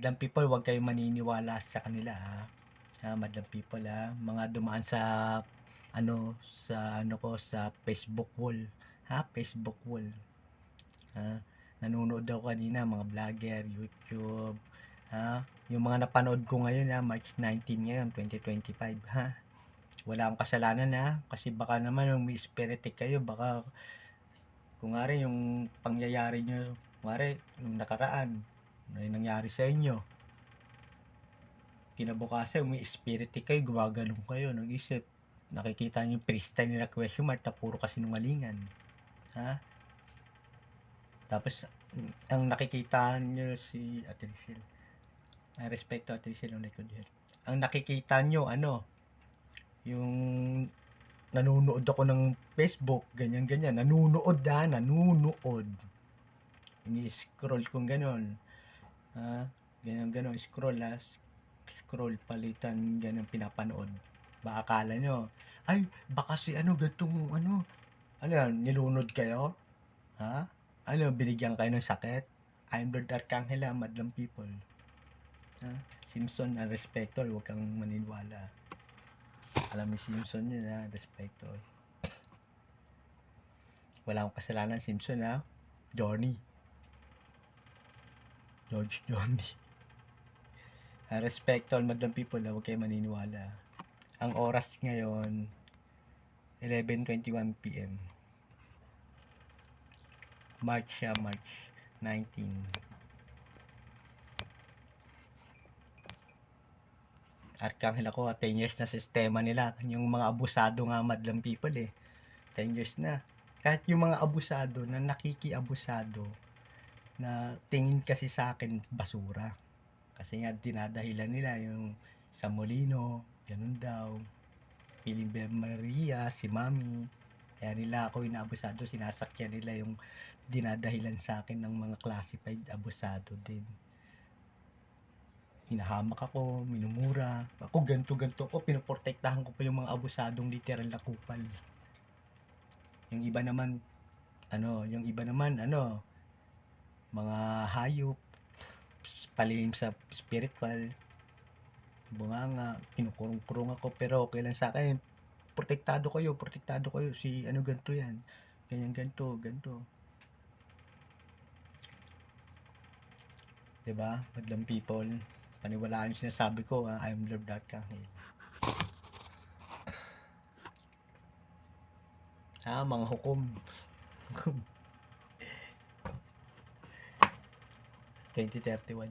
Madlang people, huwag kayong maniniwala sa kanila, madlang people, mga dumaan sa sa Facebook wall, Facebook wall. Nanonood daw kanina mga vlogger, YouTube, yung mga napanood ko ngayon, March 19 ngayon, 2025, wala akong kasalanan, kasi baka naman may spiritic kayo, baka kunwari yung pangyayari nyo, kunwari yung nakaraan, ano yung nangyari sa inyo, kinabukasan may spiritic kayo, gumaganong kayo, nag-isip, nakikita nyo yung freestyle nila question mark na puro kasinungalingan, tapos ang nakikita nyo si Ate Rachel, respeto Ate Rachel, ang nakikita nyo yung nanonood ako ng Facebook, ganyan, nanonood, ini-scroll kong ganon, ganyan, scroll, palitan, ganon, pinapanood. Baka akala nyo, ay, baka si gantong, yan, nilunod kayo? Binigyan kayo ng sakit? I'm Lord Arcangela, madlang people. Simpson, respeto, huwag kang maniniwala. Alam ni Simpson yun, respeto. Wala akong kasalanan, Simpson, Johnny. George Johnny. Respect all madlang people, huwag kayo maniniwala. Ang oras ngayon, 11:21 PM. March 19. Arkanghel ako, 10 years na sistema nila. Yung mga abusado nga madlang people 10 years na. Kahit yung mga abusado na nakikiabusado, na tingin kasi sa akin basura. Kasi nga dinadahilan nila yung sa Molino, ganun daw. Piling Maria, si Mami. Kaya nila ako inaabusado, sinasakyan nila yung dinadahilan sa akin ng mga classified abusado din. Hinahamak ako, minumura. Ako ganto ako, pinoprotektahan ko pa yung mga abusadong literal na kupal. Yung iba naman, mga hayop, palihim sa spiritual, bunganga, kinukurong-kurong ako, pero okay lang sa akin. Protektado kayo, si ganto yan, ganyan, ganto. Diba, madlang people, paniwalaan yung sinasabi ko, I'm Lord Arcangel. Mga hukom. 2031.